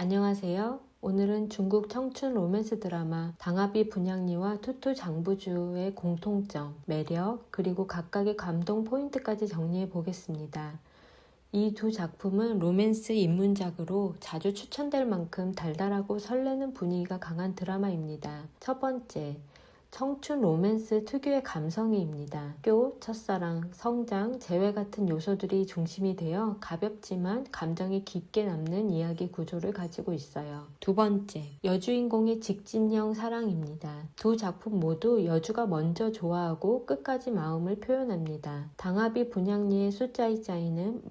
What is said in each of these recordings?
안녕하세요. 오늘은 중국 청춘 로맨스 드라마 당아비 분양리와 투투 장부주의 공통점, 매력, 그리고 각각의 감동 포인트까지 정리해 보겠습니다. 이 두 작품은 로맨스 입문작으로 자주 추천될 만큼 달달하고 설레는 분위기가 강한 드라마입니다. 첫 번째, 청춘 로맨스 특유의 감성이입니다. 학교, 첫사랑, 성장, 재회 같은 요소들이 중심이 되어 가볍지만 감정이 깊게 남는 이야기 구조를 가지고 있어요. 두 번째, 여주인공의 직진형 사랑입니다. 두 작품 모두 여주가 먼저 좋아하고 끝까지 마음을 표현합니다. 당아비 분양리의 수짜이짜이는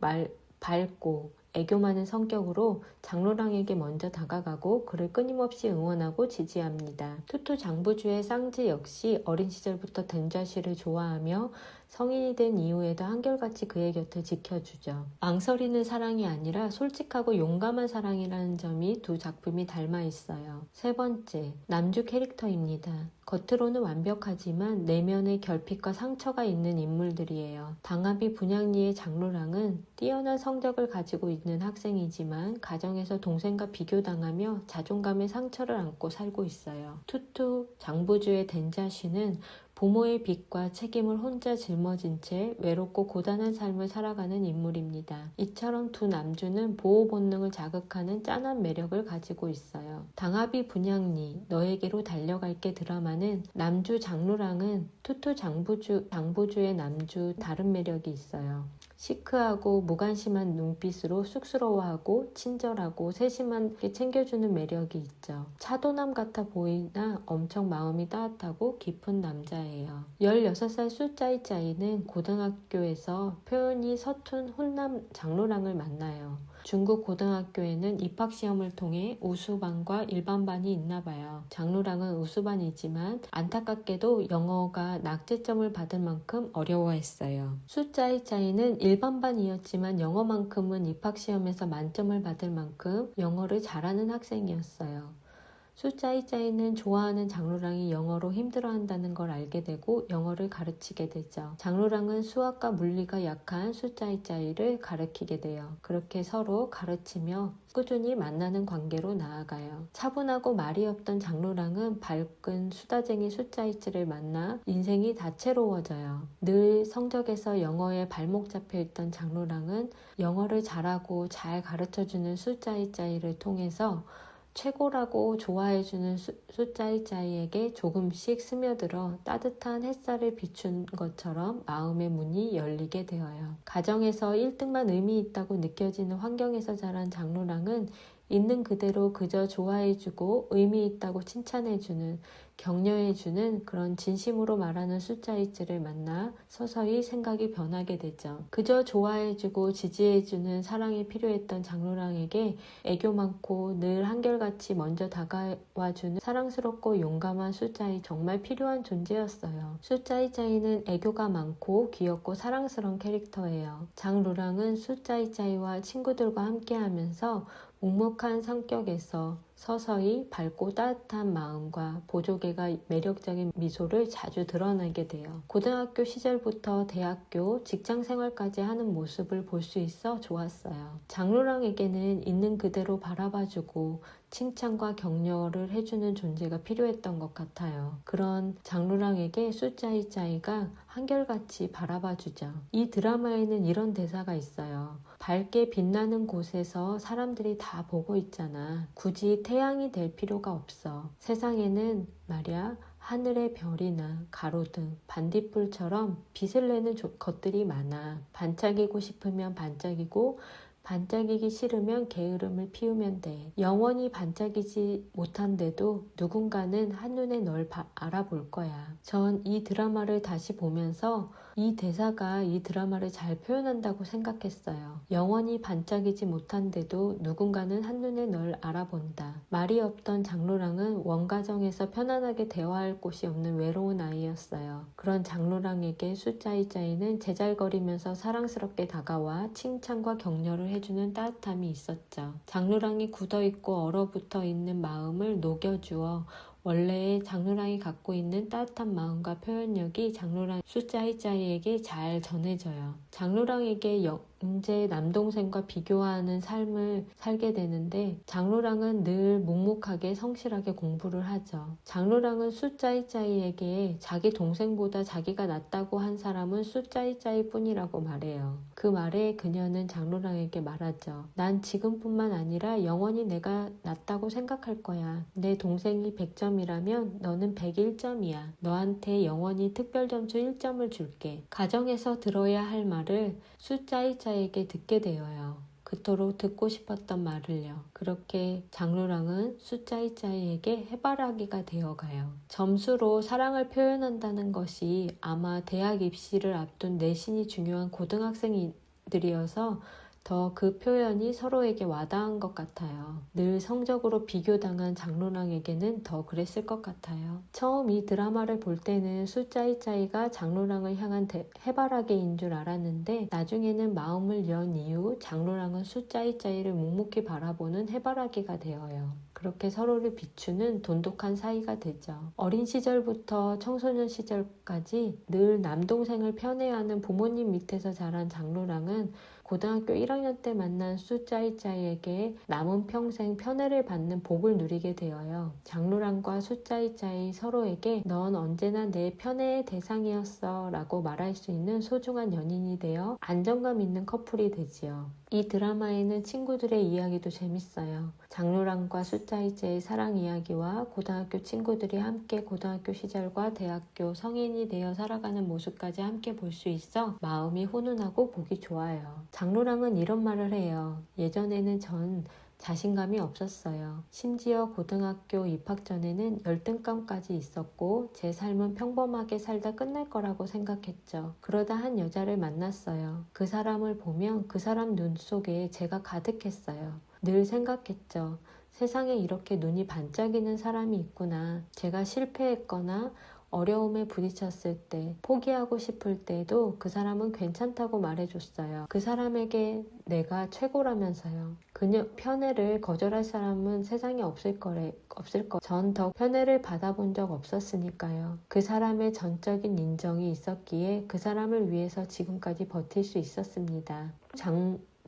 밝고 애교 많은 성격으로 장로랑에게 먼저 다가가고 그를 끊임없이 응원하고 지지합니다. 투투 장부주의 쌍지 역시 어린 시절부터 덴자시를 좋아하며 성인이 된 이후에도 한결같이 그의 곁을 지켜주죠. 망설이는 사랑이 아니라 솔직하고 용감한 사랑이라는 점이 두 작품이 닮아 있어요. 세 번째, 남주 캐릭터입니다. 겉으로는 완벽하지만 내면의 결핍과 상처가 있는 인물들이에요. 당아비 분양리의 장로랑은 뛰어난 성적을 가지고 있는 학생이지만 가정에서 동생과 비교당하며 자존감의 상처를 안고 살고 있어요. 투투 장부주의 덴자시는 부모의 빚과 책임을 혼자 짊어진 채 외롭고 고단한 삶을 살아가는 인물입니다. 이처럼 두 남주는 보호 본능을 자극하는 짠한 매력을 가지고 있어요. 당아비 분양리, 너에게로 달려갈게 드라마는 남주 장루랑은 투투 장부주의 남주 다른 매력이 있어요. 시크하고 무관심한 눈빛으로 쑥스러워하고 친절하고 세심하게 챙겨주는 매력이 있죠. 차도남 같아 보이나 엄청 마음이 따뜻하고 깊은 남자예요. 16살 수짜이짜이는 고등학교에서 표현이 서툰 훈남 장로랑을 만나요. 중국 고등학교에는 입학시험을 통해 우수반과 일반반이 있나봐요. 장로랑은 우수반이지만 안타깝게도 영어가 낙제점을 받을 만큼 어려워했어요. 수짜이짜이는 일반반이었지만 영어만큼은 입학시험에서 만점을 받을 만큼 영어를 잘하는 학생이었어요. 수짜이짜이는 좋아하는 장로랑이 영어로 힘들어한다는 걸 알게 되고 영어를 가르치게 되죠. 장로랑은 수학과 물리가 약한 수짜이짜이를 가르치게 돼요. 그렇게 서로 가르치며 꾸준히 만나는 관계로 나아가요. 차분하고 말이 없던 장로랑은 밝은 수다쟁이 수짜이짜이를 만나 인생이 다채로워져요. 늘 성적에서 영어에 발목 잡혀있던 장로랑은 영어를 잘하고 잘 가르쳐주는 수짜이짜이를 통해서 최고라고 좋아해주는 수짜이짜이에게 조금씩 스며들어 따뜻한 햇살을 비춘 것처럼 마음의 문이 열리게 되어요. 가정에서 1등만 의미 있다고 느껴지는 환경에서 자란 장로랑은 있는 그대로 그저 좋아해주고 의미 있다고 칭찬해주는, 격려해주는 그런 진심으로 말하는 수짜이찌를 만나 서서히 생각이 변하게 되죠. 그저 좋아해주고 지지해주는 사랑이 필요했던 장로랑에게 애교 많고 늘 한결같이 먼저 다가와주는 사랑스럽고 용감한 수짜이 정말 필요한 존재였어요. 수짜이짜이는 애교가 많고 귀엽고 사랑스러운 캐릭터예요. 장로랑은 수짜이짜이와 친구들과 함께하면서 묵묵한 성격에서 서서히 밝고 따뜻한 마음과 보조개가 매력적인 미소를 자주 드러내게 돼요. 고등학교 시절부터 대학교, 직장 생활까지 하는 모습을 볼 수 있어 좋았어요. 장로랑에게는 있는 그대로 바라봐주고 칭찬과 격려를 해주는 존재가 필요했던 것 같아요. 그런 장로랑에게 수짜이짜이가 한결같이 바라봐주죠. 이 드라마에는 이런 대사가 있어요. 밝게 빛나는 곳에서 사람들이 다 보고 있잖아. 굳이 태양이 될 필요가 없어. 세상에는 말이야 하늘의 별이나 가로등, 반딧불처럼 빛을 내는 것들이 많아. 반짝이고 싶으면 반짝이고 반짝이기 싫으면 게으름을 피우면 돼. 영원히 반짝이지 못한데도 누군가는 한눈에 널 알아볼 거야. 전 이 드라마를 다시 보면서 이 대사가 이 드라마를 잘 표현한다고 생각했어요. 영원히 반짝이지 못한데도 누군가는 한눈에 널 알아본다. 말이 없던 장로랑은 원가정에서 편안하게 대화할 곳이 없는 외로운 아이였어요. 그런 장로랑에게 수짜이짜이는 제잘거리면서 사랑스럽게 다가와 칭찬과 격려를 해주는 따뜻함이 있었죠. 장로랑이 굳어있고 얼어붙어 있는 마음을 녹여주어 원래의 장로랑이 갖고 있는 따뜻한 마음과 표현력이 장로랑 수짜이짜이에게 잘 전해져요. 장로랑에게 이제 남동생과 비교하는 삶을 살게 되는데 장로랑은 늘 묵묵하게 성실하게 공부를 하죠. 장로랑은 수짜이짜이에게 자기 동생보다 자기가 낫다고 한 사람은 수짜이짜이 뿐이라고 말해요. 그 말에 그녀는 장로랑에게 말하죠. 난 지금뿐만 아니라 영원히 내가 낫다고 생각할 거야. 내 동생이 100점이라면 너는 101점이야. 너한테 영원히 특별 점수 1점을 줄게. 가정에서 들어야 할 말을 수짜이짜이에게 듣게 되어요. 그토록 듣고 싶었던 말을요. 그렇게 장로랑은 수짜이짜이에게 해바라기가 되어가요. 점수로 사랑을 표현한다는 것이 아마 대학 입시를 앞둔 내신이 중요한 고등학생들이어서 더 그 표현이 서로에게 와닿은 것 같아요. 늘 성적으로 비교당한 장로랑에게는 더 그랬을 것 같아요. 처음 이 드라마를 볼 때는 수짜이짜이가 장로랑을 향한 해바라기인 줄 알았는데 나중에는 마음을 연 이후 장로랑은 수짜이짜이를 묵묵히 바라보는 해바라기가 되어요. 그렇게 서로를 비추는 돈독한 사이가 되죠. 어린 시절부터 청소년 시절까지 늘 남동생을 편애하는 부모님 밑에서 자란 장로랑은 고등학교 1학년 때 만난 수짜이짜이에게 남은 평생 편애를 받는 복을 누리게 되어요. 장로랑과 수짜이짜이 서로에게 넌 언제나 내 편애의 대상이었어 라고 말할 수 있는 소중한 연인이 되어 안정감 있는 커플이 되지요. 이 드라마에는 친구들의 이야기도 재밌어요. 장로랑과 수짜이짜이의 사랑 이야기와 고등학교 친구들이 함께 고등학교 시절과 대학교 성인이 되어 살아가는 모습까지 함께 볼 수 있어 마음이 훈훈하고 보기 좋아요. 장로랑은 이런 말을 해요. 예전에는 전 자신감이 없었어요. 심지어 고등학교 입학 전에는 열등감까지 있었고 제 삶은 평범하게 살다 끝날 거라고 생각했죠. 그러다 한 여자를 만났어요. 그 사람을 보면 그 사람 눈 속에 제가 가득했어요. 늘 생각했죠. 세상에 이렇게 눈이 반짝이는 사람이 있구나. 제가 실패했거나 어려움에 부딪혔을 때, 포기하고 싶을 때도 그 사람은 괜찮다고 말해줬어요. 그 사람에게 내가 최고라면서요. 그녀 편애를 거절할 사람은 세상에 없을 거. 전 더 편애를 받아본 적 없었으니까요. 그 사람의 전적인 인정이 있었기에 그 사람을 위해서 지금까지 버틸 수 있었습니다.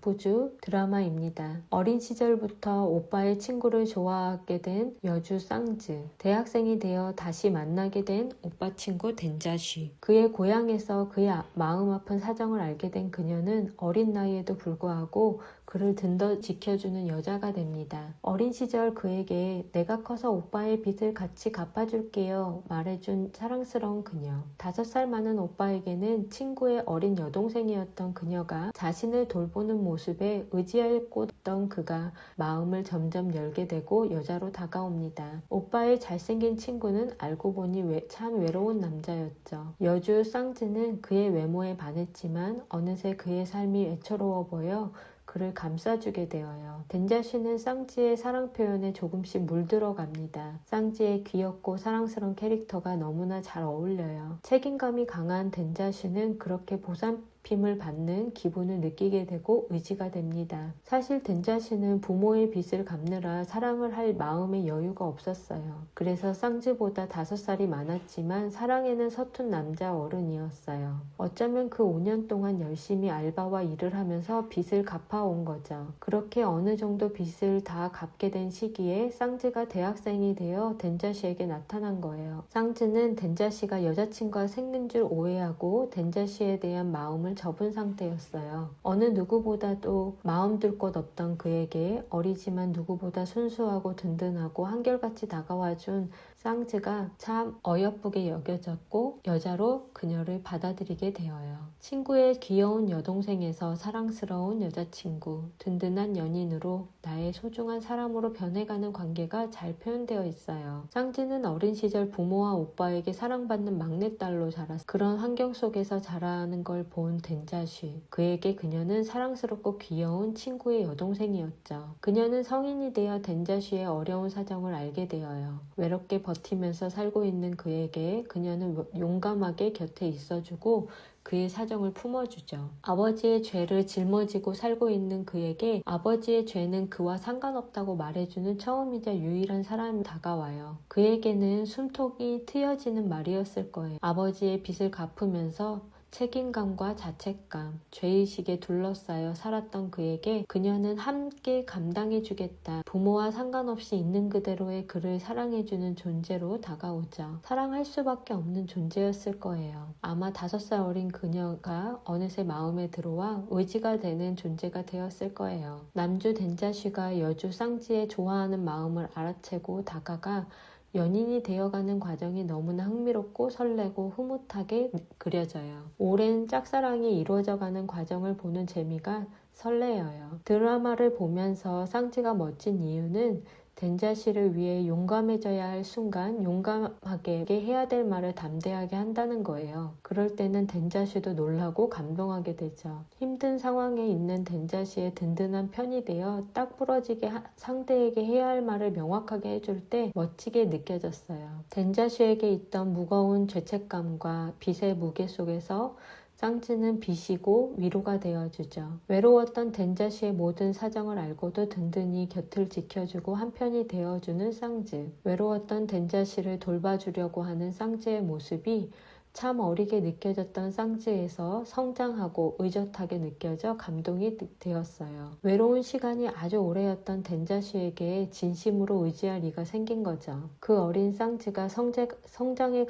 부주 드라마입니다. 어린 시절부터 오빠의 친구를 좋아하게 된 여주 쌍즈, 대학생이 되어 다시 만나게 된 오빠 친구 덴자쉬, 그의 고향에서 그의 마음 아픈 사정을 알게 된 그녀는 어린 나이에도 불구하고 그를 든든히 지켜주는 여자가 됩니다. 어린 시절 그에게 내가 커서 오빠의 빚을 같이 갚아줄게요 말해준 사랑스러운 그녀. 5살 많은 오빠에게는 친구의 어린 여동생이었던 그녀가 자신을 돌보는 모습에 의지할 곳 없던 그가 마음을 점점 열게 되고 여자로 다가옵니다. 오빠의 잘생긴 친구는 알고 보니 참 외로운 남자였죠. 여주 쌍즈는 그의 외모에 반했지만 어느새 그의 삶이 애처로워 보여 그를 감싸주게 되어요. 덴자쉬는 쌍지의 사랑 표현에 조금씩 물들어갑니다. 쌍지의 귀엽고 사랑스러운 캐릭터가 너무나 잘 어울려요. 책임감이 강한 덴자쉬는 그렇게 보살핌을 받는 기분을 느끼게 되고 의지가 됩니다. 사실 덴자쉬는 부모의 빚을 갚느라 사랑을 할 마음의 여유가 없었어요. 그래서 쌍지보다 5살이 많았지만 사랑에는 서툰 남자 어른이었어요. 어쩌면 그 5년 동안 열심히 알바와 일을 하면서 빚을 갚아온 거죠. 그렇게 어느 정도 빚을 다 갚게 된 시기에 쌍지가 대학생이 되어 덴자쉬에게 나타난 거예요. 쌍지는 덴자쉬가 여자친구가 생긴 줄 오해하고 덴자쉬에 대한 마음을 접은 상태였어요. 어느 누구보다도 마음 둘 곳 없던 그에게 어리지만 누구보다 순수하고 든든하고 한결같이 다가와준 쌍지가 참 어여쁘게 여겨졌고 여자로 그녀를 받아들이게 되어요. 친구의 귀여운 여동생에서 사랑스러운 여자친구, 든든한 연인으로 나의 소중한 사람으로 변해가는 관계가 잘 표현되어 있어요. 쌍지는 어린 시절 부모와 오빠에게 사랑받는 막내딸로 자랐어요. 그런 환경 속에서 자라는 걸 본 덴자쉬, 그에게 그녀는 사랑스럽고 귀여운 친구의 여동생이었죠. 그녀는 성인이 되어 덴자쉬의 어려운 사정을 알게 되어요. 외롭게 버티면서 살고 있는 그에게 그녀는 용감하게 곁에 있어주고 그의 사정을 품어주죠. 아버지의 죄를 짊어지고 살고 있는 그에게 아버지의 죄는 그와 상관없다고 말해주는 처음이자 유일한 사람이 다가와요. 그에게는 숨통이 트여지는 말이었을 거예요. 아버지의 빚을 갚으면서 책임감과 자책감, 죄의식에 둘러싸여 살았던 그에게 그녀는 함께 감당해주겠다. 부모와 상관없이 있는 그대로의 그를 사랑해주는 존재로 다가오죠. 사랑할 수밖에 없는 존재였을 거예요. 아마 5살 어린 그녀가 어느새 마음에 들어와 의지가 되는 존재가 되었을 거예요. 남주 덴자쉬가 여주 쌍지의 좋아하는 마음을 알아채고 다가가 연인이 되어가는 과정이 너무나 흥미롭고 설레고 흐뭇하게 그려져요. 오랜 짝사랑이 이루어져가는 과정을 보는 재미가 설레어요. 드라마를 보면서 쌍지가 멋진 이유는 덴자시를 위해 용감해져야 할 순간 용감하게 해야 될 말을 담대하게 한다는 거예요. 그럴 때는 덴자시도 놀라고 감동하게 되죠. 힘든 상황에 있는 덴자시의 든든한 편이 되어 딱 부러지게 상대에게 해야 할 말을 명확하게 해줄 때 멋지게 느껴졌어요. 덴자시에게 있던 무거운 죄책감과 빚의 무게 속에서 쌍지는 빛이고 위로가 되어주죠. 외로웠던 덴자시의 모든 사정을 알고도 든든히 곁을 지켜주고 한편이 되어주는 쌍지. 외로웠던 덴자시를 돌봐주려고 하는 쌍지의 모습이 참 어리게 느껴졌던 쌍지에서 성장하고 의젓하게 느껴져 감동이 되었어요. 외로운 시간이 아주 오래였던 덴자시에게 진심으로 의지할 리가 생긴 거죠. 그 어린 쌍지가 성장해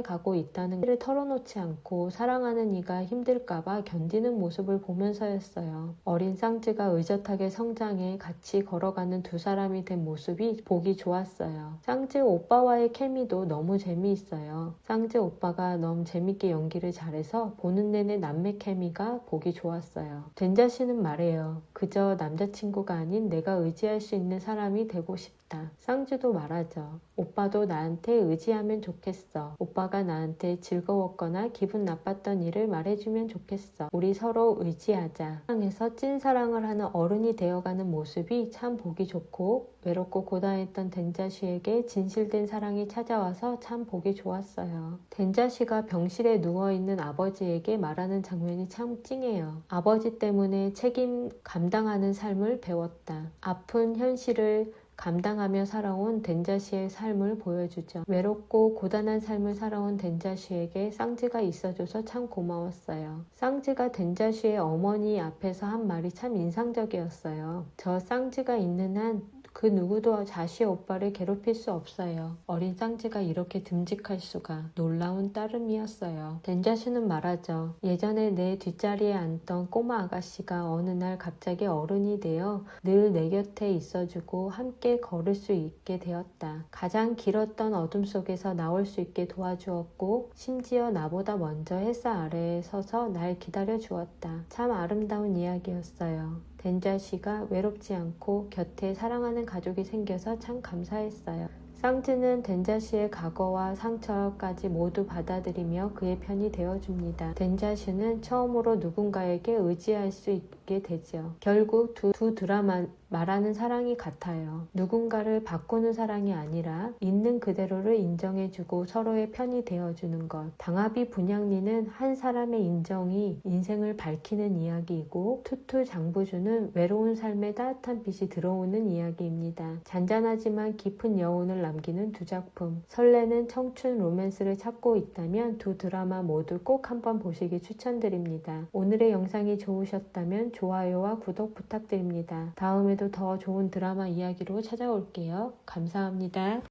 가고 있다는 것을 털어놓지 않고 사랑하는 이가 힘들까봐 견디는 모습을 보면서였어요. 어린 쌍지가 의젓하게 성장해 같이 걸어가는 두 사람이 된 모습이 보기 좋았어요. 쌍지 오빠와의 케미도 너무 재미있어요. 쌍지 오빠가 너무 재밌게 연기를 잘해서 보는 내내 남매 케미가 보기 좋았어요. 덴자씨는 말해요. 그저 남자친구가 아닌 내가 의지할 수 있는 사람이 되고 싶다. 쌍지도 말하죠. 오빠도 나한테 의지하면 좋겠어. 오빠가 나한테 즐거웠거나 기분 나빴던 일을 말해주면 좋겠어. 우리 서로 의지하자. 사랑에서 찐사랑을 하는 어른이 되어가는 모습이 참 보기 좋고 외롭고 고단했던 덴자시에게 진실된 사랑이 찾아와서 참 보기 좋았어요. 덴자시가 병실에 누워있는 아버지에게 말하는 장면이 참 찡해요. 아버지 때문에 책임 감당하는 삶을 배웠다. 아픈 현실을 감당하며 살아온 덴자시의 삶을 보여주죠. 외롭고 고단한 삶을 살아온 덴자시에게 쌍지가 있어줘서 참 고마웠어요. 쌍지가 덴자시의 어머니 앞에서 한 말이 참 인상적이었어요. 저 쌍지가 있는 한 그 누구도 자시 오빠를 괴롭힐 수 없어요. 어린 쌍지가 이렇게 듬직할 수가. 놀라운 따름이었어요. 덴자시는 말하죠. 예전에 내 뒷자리에 앉던 꼬마 아가씨가 어느 날 갑자기 어른이 되어 늘 내 곁에 있어주고 함께 걸을 수 있게 되었다. 가장 길었던 어둠 속에서 나올 수 있게 도와주었고 심지어 나보다 먼저 햇살 아래에 서서 날 기다려 주었다. 참 아름다운 이야기였어요. 덴자시가 외롭지 않고 곁에 사랑하는 가족이 생겨서 참 감사했어요. 쌍지는 덴자시의 과거와 상처까지 모두 받아들이며 그의 편이 되어줍니다. 덴자시는 처음으로 누군가에게 의지할 수 있게 되죠. 결국 두 드라마 말하는 사랑이 같아요. 누군가를 바꾸는 사랑이 아니라 있는 그대로를 인정해주고 서로의 편이 되어주는 것. 당아비 분양리는 한 사람의 인정이 인생을 밝히는 이야기이고 투투 장부주는 외로운 삶에 따뜻한 빛이 들어오는 이야기입니다. 잔잔하지만 깊은 여운을 남기는 두 작품. 설레는 청춘 로맨스를 찾고 있다면 두 드라마 모두 꼭 한번 보시기 추천드립니다. 오늘의 영상이 좋으셨다면 좋아요와 구독 부탁드립니다. 다음에도 더 좋은 드라마 이야기로 찾아올게요. 감사합니다.